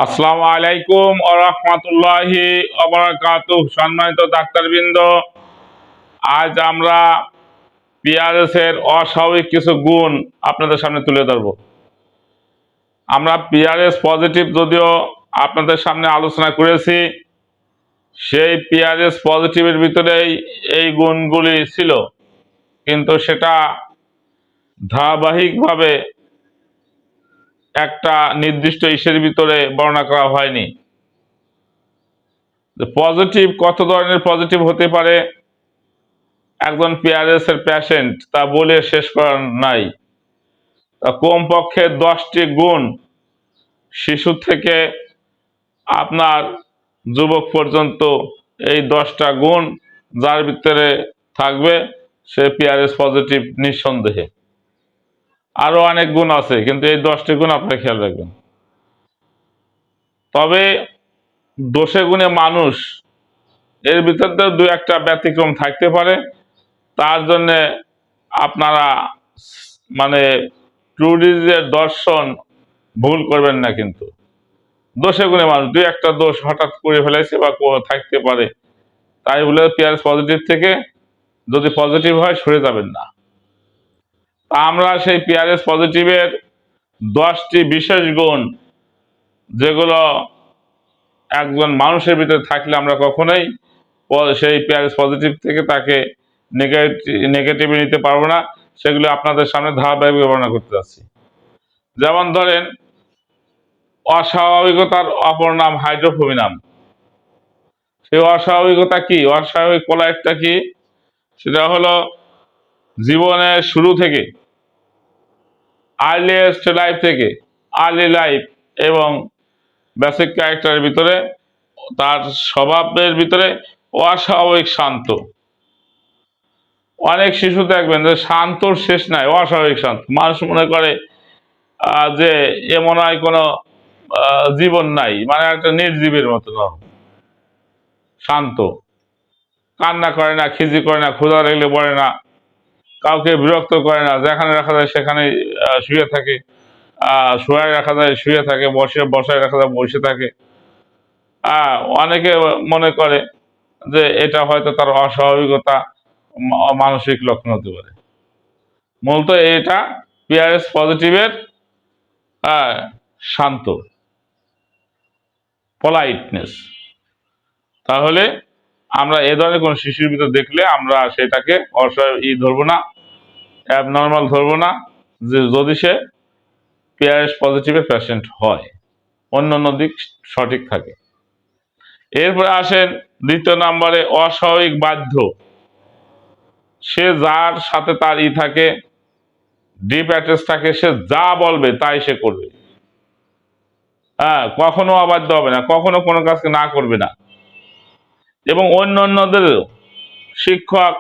আসসালামু আলাইকুম ওয়া রাহমাতুল্লাহি ওয়া বারাকাতুহু। সম্মানিত ডাক্তারবৃন্দ, আজ আমরা পিআরএস-এর অস্বাভাবিক কিছু গুণ আপনাদের সামনে তুলে ধরব। আমরা পিআরএস পজিটিভ যদিও আপনাদের সামনে আলোচনা করেছি, সেই পিআরএস পজিটিভের ভিতরেই এই গুণগুলি ছিল, কিন্তু সেটা ধারাবাহিকভাবে একটা নির্দিষ্ট ইস্যুর ভিতরে বর্ণনা করা হয়নি। পজিটিভ কত ধরনের পজিটিভ হতে পারে একজন পিআরএস এর পেশেন্ট তা বলে শেষ করার নাই। কমপক্ষে 10টি গুণ শিশু থেকে আপনার যুবক পর্যন্ত, এই 10টা গুণ যার ভিতরে থাকবে সে পিআরএস পজিটিভ নিঃসন্দেহে। আরো অনেক গুণ আছে, কিন্তু এই 10টি গুণ আপনারা খেয়াল রাখবেন। তবে দোষে গুণে মানুষ, এর ভিতরে দু একটা ব্যতিক্রম থাকতে পারে। তার জন্য আপনারা মানে ট্রুডিজের দর্শন ভুল করবেন না। কিন্তু দোষে গুণে মানুষ দুই একটা দোষ হঠাৎ করে ফেলেছে বা থাকতে পারে, তাই বলে পিআরএস পজিটিভ থেকে যদি পজিটিভ হয় সরে যাবেন না। তা আমরা সেই পিআরএস পজিটিভের 10টি বিশেষ গুণ, যেগুলো একজন মানুষের ভিতরে থাকলে আমরা কখনোই সেই পিআরএস পজিটিভ থেকে তাকে নেগেটিভে নিতে পারবো না, সেগুলো আপনাদের সামনে ধারাবাহিক বর্ণনা করতে যাচ্ছি। যেমন ধরেন, অস্বাভাবিকতার অপর নাম হাইড্রোফোবিনাম। সেই অস্বাভাবিকতা কি, অস্বাভাবিক কোলাইটটা কি? সেটা হলো জীবনের শুরু থেকে, আর্লিয়েস্ট লাইফ থেকে, আর্লি লাইফ এবং বেসিক ক্যারেক্টারের ভিতরে, তার স্বভাবের ভিতরে অস্বাভাবিক শান্ত। অনেক শিশু দেখবেন যে শান্তর শেষ নাই, অস্বাভাবিক শান্ত। মানুষ মনে করে যে এ মনে হয় কোনো জীবন নাই, মানে একটা নির্জীবের মতো শান্ত। কান্না করে না, খিজি করে না, ক্ষুধা লাগলে পড়ে না, কাউকে বিরক্ত করে না, যেখানে রাখা যায় সেখানে শুয়ে থাকে, শোয়ায় রাখা যায় শুয়ে থাকে, বসায় রাখা যায় বসে থাকে। অনেকে মনে করে যে এটা হয়তো তার অস্বাভাবিকতা, মানসিক লক্ষণ হতে পারে। মূলত এটা পিআরএস পজিটিভের শান্ত, পলাইটনেস। তাহলে আমরা এ ধরনের কোন শিশুর ভিতর দেখলে আমরা সেটাকে অস্বাভাবিক ধরবো না, অ্যাবনর্মাল ধরবো না, যে যদি সে পিআরএস পজিটিভের পেশেন্ট হয়, অন্য দিক সঠিক থাকে। এরপরে আসেন দ্বিতীয় নম্বরে, অস্বাভাবিক বাধ্য। সে যার সাথে তার থাকে, ডিপ অ্যাটাচ থাকে, সে যা বলবে তাই সে করবে। কখনো অবাধ্য হবে না, কখনো কোনো কাজকে না করবে না। এবং অন্যদের শিক্ষক,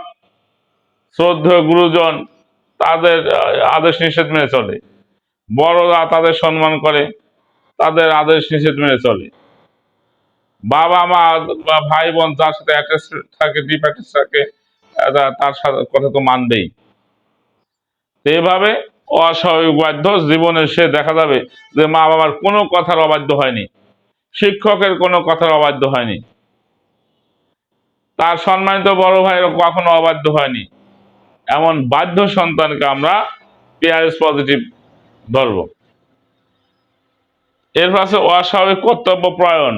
শ্রদ্ধেয় গুরুজন, তাদের আদেশ নিষেধ মেনে চলে। বড়রা তাদের সম্মান করে, তাদের আদেশ নিষেধ মেনে চলে। বাবা মা বা ভাই বোন যার সাথে অ্যাটাচ থাকে, ডিপ অ্যাটাচ থাকে, তার সাথে কথা তো মানবেই। এইভাবে অস্বাভাবিক বাধ্য জীবনে সে দেখা যাবে যে মা বাবার কোনো কথার অবাধ্য হয়নি, শিক্ষকের কোনো কথার অবাধ্য হয়নি, তার সম্মানিত বড় ভাইয়ের কখনো অবাধ্য হয়নি। এমন বাধ্য সন্তানকে আমরা পিআরএস পজিটিভ ধরব। এর পাশে অস্বাভাবিক কর্তব্য প্রয়ণ।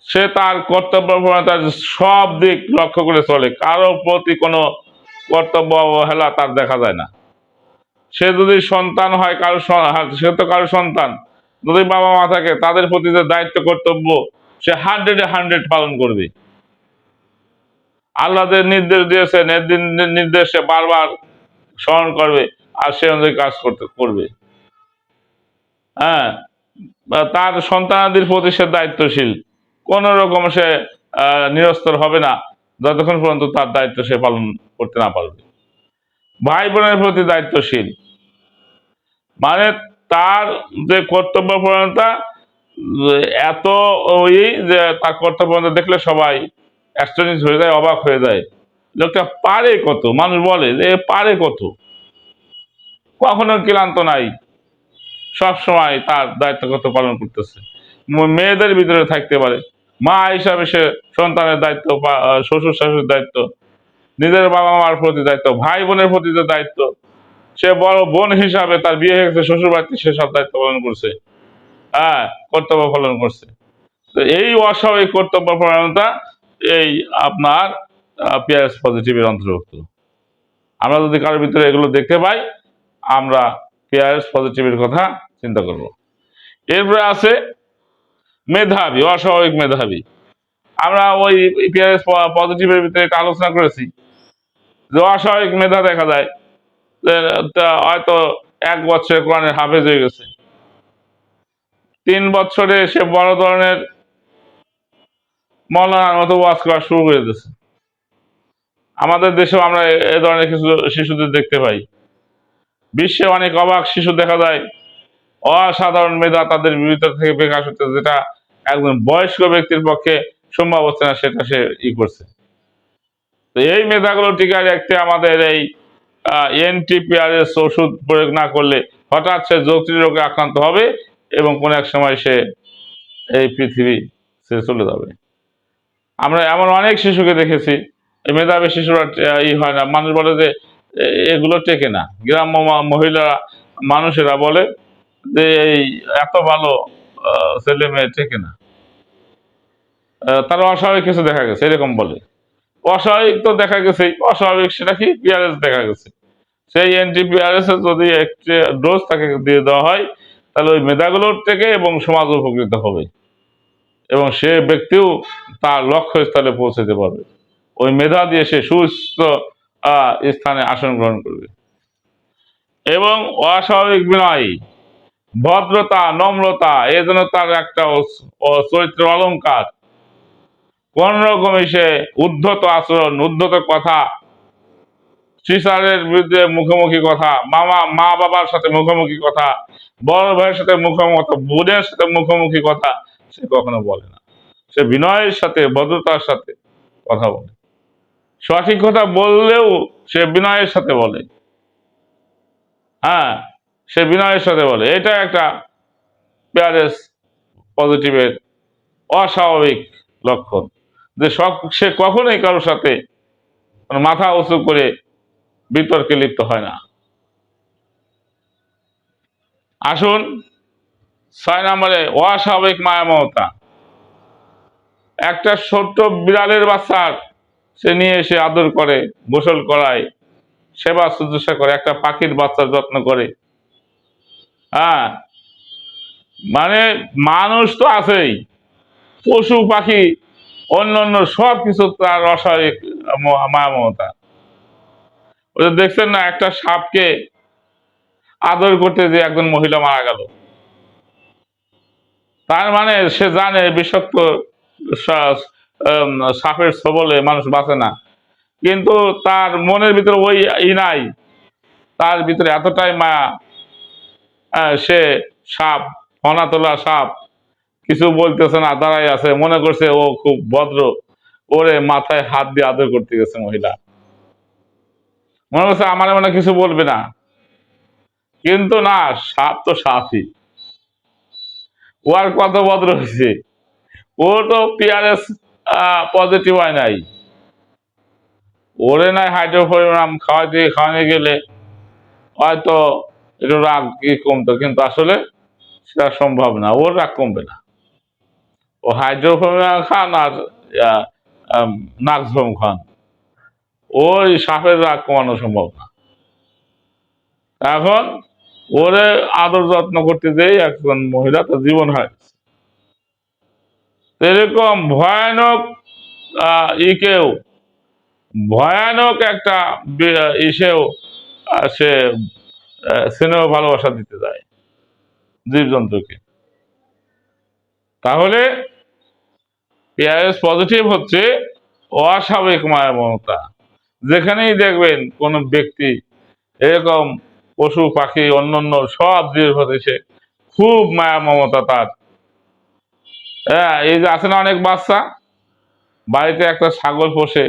সে তার কর্তব্য প্রয়ণতার সব দিক লক্ষ্য করে চলে, কারো প্রতি কোনো কর্তব্য অবহেলা তার দেখা যায় না। সে যদি সন্তান হয়, সে তো কারো সন্তান, যদি বাবা মা থাকে তাদের প্রতি যে দায়িত্ব কর্তব্য সে 100-100 পালন করবে। আল্লাহ যে নির্দেশ দিয়েছে, নির্দেশে বারবার স্মরণ করবে আর সে অনুযায়ী কাজ করবে। তার সন্তানাদির প্রতি সে দায়িত্বশীল, কোন রকম সে নিরস্তর হবে না যতক্ষণ পর্যন্ত তার দায়িত্ব সে পালন করতে না পারবে। ভাই বোনের প্রতি দায়িত্বশীল, মানে তার যে কর্তব্য পরায়ণতা এত যে তার কর্তব্য দেখলে সবাই অ্যাস্টনিশ হয়ে যায়, অবাক হয়ে যায়। লোকটা পারে কত, মানুষ বলে যে পারে কত, কখনো ক্লান্ত নাই, সব সময় তার দায়িত্ব কর্তব্য পালন করতেছে। মেয়েদের ভিতরে থাকতে পারে মা হিসাবে সে সন্তানের দায়িত্ব, শ্বশুর শাশুড়ির দায়িত্ব, নিজের বাবা মার প্রতি দায়িত্ব, ভাই বোনের প্রতি যে দায়িত্ব, সে বড় বোন হিসাবে তার বিয়ে হয়ে গেছে শ্বশুর বাড়িতে, সে সব দায়িত্ব পালন করছে, হ্যাঁ, কর্তব্য পালন করছে। তো এই অস্বাভাবিক কর্তব্য পরায়ণতা এই আপনার পিআরএস পজিটিভের অন্তর্ভুক্ত। আমরা যদি কারোর ভিতরে এগুলো দেখতে পাই, আমরা পিআরএস পজিটিভের কথা চিন্তা করব। এরপরে আছে মেধাবী, অস্বাভাবিক মেধাবী। আমরা ওই পিআরএস পজিটিভের ভিতরে একটা আলোচনা করেছি যে অস্বাভাবিক মেধা দেখা যায়, হয়তো 1 বছরে কোরআনের হাফেজ হয়ে গেছে, 3 বছরে সে বড় ধরনের মৌলানার মতো ওয়াজ করা শুরু করে দিয়েছে। আমাদের দেশেও আমরা এ ধরনের কিছু শিশুদের দেখতে পাই। বিশ্বে অনেক অবাক শিশু দেখা যায়, অসাধারণ মেধা তাদের ভিতর থেকে বিকাশ হচ্ছে, যেটা একজন বয়স্ক ব্যক্তির পক্ষে সম্ভব হচ্ছে না, সেটা সে করছে। তো এই মেধাগুলো টিকায় রাখতে আমাদের এই এনটিপিআরএস ওষুধ প্রয়োগ না করলে হঠাৎ সে জটিল রোগে আক্রান্ত হবে এবং কোনো এক সময় সে এই পৃথিবী ছেড়ে চলে যাবে। আমরা এমন অনেক শিশুকে দেখেছি, মেধাবী শিশুরা হয় না, মানুষ বলে যে এগুলো টেকে না। গ্রাম্য মহিলা মানুষেরা বলে যে এই এত ভালো ছেলে মেয়ে টেকে না, তারা অস্বাভাবিক কিছু দেখা গেছে, এরকম বলে। অস্বাভাবিক তো দেখা গেছে, অস্বাভাবিক সেটা কি, পিআরএস দেখা গেছে। সেই এনটিপিআরএস এর যদি একটি ডোজ তাকে দিয়ে দেওয়া হয়, তাহলে ওই মেধাগুলোর থেকে এবং সমাজ উপকৃত হবে এবং সে ব্যক্তিও তার লক্ষ্যস্থলে পৌঁছাতে পারবে। ওই মেধা দিয়ে সে সুস্থ স্থানে আসন গ্রহণ করবে। এবং অস্বাভাবিক বিনয়, ভদ্রতা, নম্রতা, এ যেন তার একটা চরিত্র অলঙ্কার। কোন রকমই সে উদ্ধত আচরণ, উদ্ধত কথা, টিচারের বিরুদ্ধে মুখোমুখি কথা, মা বাবার সাথে মুখোমুখি কথা, বড় ভাইয়ের সাথে মুখোমুখি কথা, বোনের সাথে মুখোমুখি কথা সে কখনো বলে না। সে বিনয়ের সাথে, ভদ্রতার সাথে কথা বলে। সঠিক কথা বললেও সে বিনয়ের সাথে বলে, হ্যাঁ, সে বিনয়ের সাথে বলে। এটা একটা পিআরএস পজিটিভের অস্বাভাবিক লক্ষণ, যে সে কখনোই কারোর সাথে মাথা উঁচু করে বিতর্কে লিপ্ত হয় না। আসুন 6 নম্বরে, অস্বাভাবিক মায়া মমতা। একটা ছোট্ট বিড়ালের বাচ্চার সে নিয়ে এসে আদর করে, গোসল করায়, সেবা শুশ্রূষা করে, একটা পাখির বাচ্চার যত্ন করে। হ্যাঁ, মানে মানুষ তো আছেই, পশু পাখি অন্যান্য সব কিছু তার অস্বাভাবিক মায়া মমতা। ওই দেখছেন না, একটা সাপকে আদর করতে যে একজন মহিলা মারা গেল। তার মানে সে জানে বিষাক্ত সাপের ছবলে মানুষ বাঁচে না, কিন্তু তার মনের ভিতরে ওই নাই, তার ভিতরে এতটাই মায়া, সে সাপ, ফনা তোলা সাপ, কিছু বলতেছে না, দাঁড়াই আছে, মনে করছে ও খুব ভদ্র, ওরে মাথায় হাত দিয়ে আদর করতে গেছে মহিলা, মনে করছে আমার মনে কিছু বলবে না, কিন্তু না, সাপ তো সাপই। ও আর কত ভদ্র হয়েছে, ও তো পিআরএস পজিটিভ হয় নাই, ওরে নাই হাইড্রোফোরাম খাওয়ানো গেলে হয়তো একটু রাগ কমতো, কিন্তু আসলে সেটা সম্ভব না, ওর রাগ কমবে না। ও হাইড্রোফোরাম খান আর নাক্সভোম খান, ওই সাপের রাগ কমানো সম্ভব না। এখন ওরে আদর যত্ন করতে যেয়ে একজন মহিলা তার জীবন হারিয়েছে। এরকম ভয়ানক ইকেও, ভয়ানক একটা ইসেও সে স্নেহ ভালোবাসা দিতে যায় জীবজন্তুকে। তাহলে পিআরএস পজিটিভ হচ্ছে অস্বাভাবিক মায়া মমতা। যেখানেই দেখবেন কোন ব্যক্তি এরকম পশু পাখি অন্যান্য সব জীবের প্রতি সে খুব মায়া মমতা তার। হ্যাঁ, এই যে আছে না অনেক বাচ্চা বাড়িতে একটা ছাগল পোষে,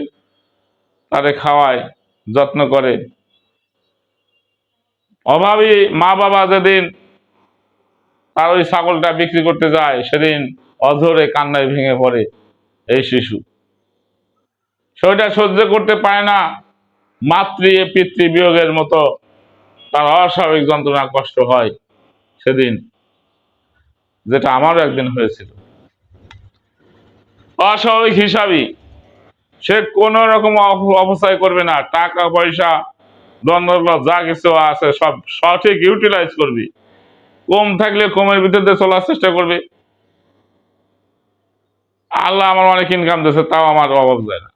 তারে খাওয়ায়, যত্ন করে। অভাবী মা বাবা যেদিন তার ওই ছাগলটা বিক্রি করতে যায়, সেদিন অঝরে কান্নায় ভেঙে পড়ে এই শিশু। সেটা সহ্য করতে পারে না, মাতৃ পিতৃ বিয়োগের মতো তার অস্বাভাবিক যন্ত্রণা কষ্ট হয় সেদিন, যেটা আমারও একদিন হয়েছিল। অস্বাভাবিক হিসাবই, সে কোন রকম অপচয় করবে না, টাকা পয়সা দ্বন্দ্ব যা কিছু আছে সব সঠিক ইউটিলাইজ করবি, কম থাকলে কমের ভিতরে চলার চেষ্টা করবে। আল্লাহ আমার অনেক ইনকাম দিয়েছে, তাও আমার অভাব যায় না।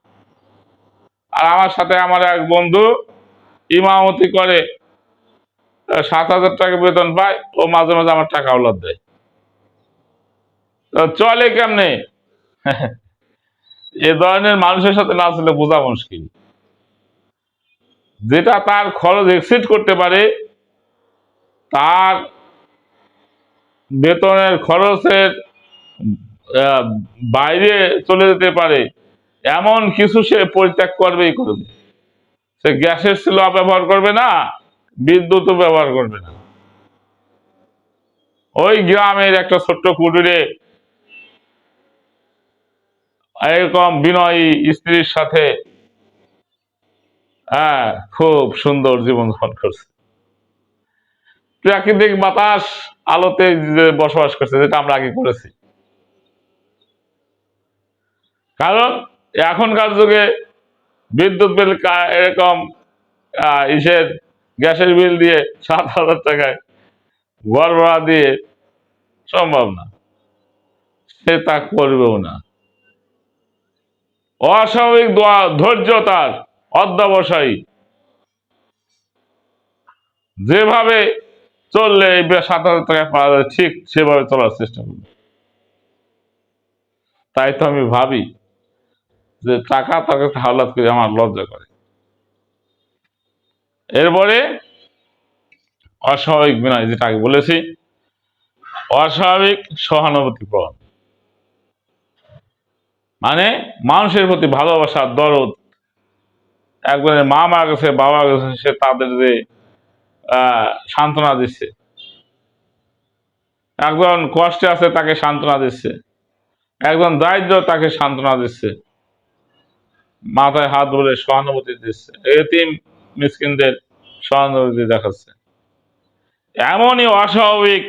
আর আমার সাথে আমার এক বন্ধু ইমামতি করে, 7,000 টাকা বেতন পায়, ও মাঝে মাঝে আমার টাকা ওলাদ দেয়। চলে কেমনে? এ ধরনের মানুষের সাথে না চলে বোঝা মুশকিল। যেটা তার খরচ এক্সিড করতে পারে, তার বেতনের খরচের বাইরে চলে যেতে পারে, এমন কিছু সে পরিত্যাগ করবেই করবে। সে গ্যাসের চুলা ব্যবহার করবে না, বিদ্যুৎও ব্যবহার করবে না। ওই গ্রামের একটা ছোট্ট কুটিরে এরকম বিনয়ী স্ত্রীর সাথে খুব সুন্দর জীবনযাপন করছে, প্রাকৃতিক বাতাস আলোতে বসবাস করছে, যেটা আমরা আগে করেছি। কারণ এখনকার যুগে বিদ্যুৎ বিল এরকম ইসের গ্যাসের বিল দিয়ে 7,000 টাকায় ঘর ভাড়া দিয়ে সম্ভব না, সে তা করবেও না। অস্বাভাবিক ধৈর্য তার, অধ্যবসায়ী, যেভাবে চললে এই 7,000 টাকা পাওয়া যায় ঠিক সেভাবে চলার চেষ্টা করবে। তাই তো আমি ভাবি যে টাকা তার কাছে হাওলাত করে আমার লজ্জা করে। এরপরে অস্বাভাবিক বিনয়, যেটা আগে বলেছি, অস্বাভাবিক সহানুভূতি প্রবণ, মানে মানুষের প্রতি ভালোবাসা, দরদ। একজনের মা মারা গেছে, বাবা গেছে, সে তাদের যে সান্ত্বনা দিচ্ছে, একজন কষ্টে আছে তাকে সান্ত্বনা দিচ্ছে, একজন দারিদ্র তাকে সান্ত্বনা দিচ্ছে, মাথায় হাত ধরে সহানুভূতি দিচ্ছে, এতিম মিসকিনদের সহানুভূতি দেখাচ্ছে। এমনই অস্বাভাবিক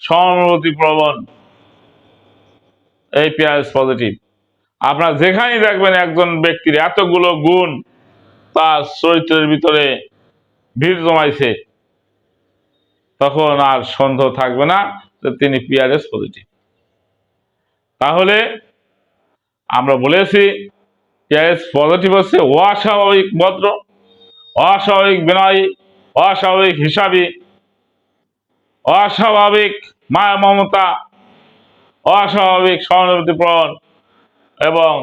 সহানুভূতি প্রবণ এই পিয়ারেস পজিটিভ। আপনারা যেখানেই দেখবেন একজন ব্যক্তির এতগুলো গুণ তার চরিত্রের ভিতরে ভিড় জমাইছে, তখন আর সন্দেহ থাকবে না যে তিনি পিয়ারেস পজিটিভ। তাহলে আমরা বলেছি পিয়ারেস পজিটিভ হচ্ছে অস্বাভাবিক ভদ্র, অস্বাভাবিক বিনয়ী, অস্বাভাবিক হিসাবী, অস্বাভাবিক মায়া মমতা, অস্বাভাবিক সহানুভূতিপ্রবণ এবং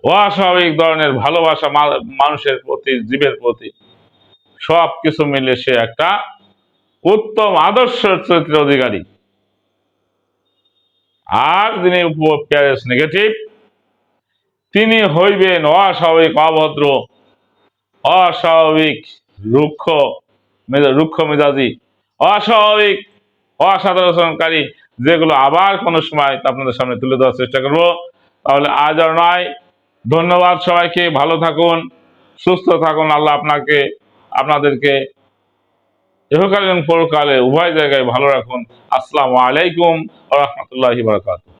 অস্বাভাবিক ধরনের ভালোবাসা মানুষের প্রতি, জীবের প্রতি, সব কিছু মিলে সে একটা উত্তম আদর্শ চরিত্রের অধিকারী। আর যিনি পিয়ারেস নেগেটিভ, তিনি হইবেন অস্বাভাবিক অভদ্র, অস্বাভাবিক রুক্ষ রুক্ষ মেজাজি, অস্বাভাবিক অসাধারণকারী, যেগুলো আবার কোনো সময় আপনাদের সামনে তুলে ধরার চেষ্টা করব। তাহলে আজ আর নয়, ধন্যবাদ সবাইকে, ভালো থাকুন, সুস্থ থাকুন। আল্লাহ আপনাকে, আপনাদেরকে ইহকাল এবং পরকালে উভয় জায়গায় ভালো রাখুন। আসসালামু আলাইকুম ওয়া রাহমাতুল্লাহি ওয়া বারাকাতুহু।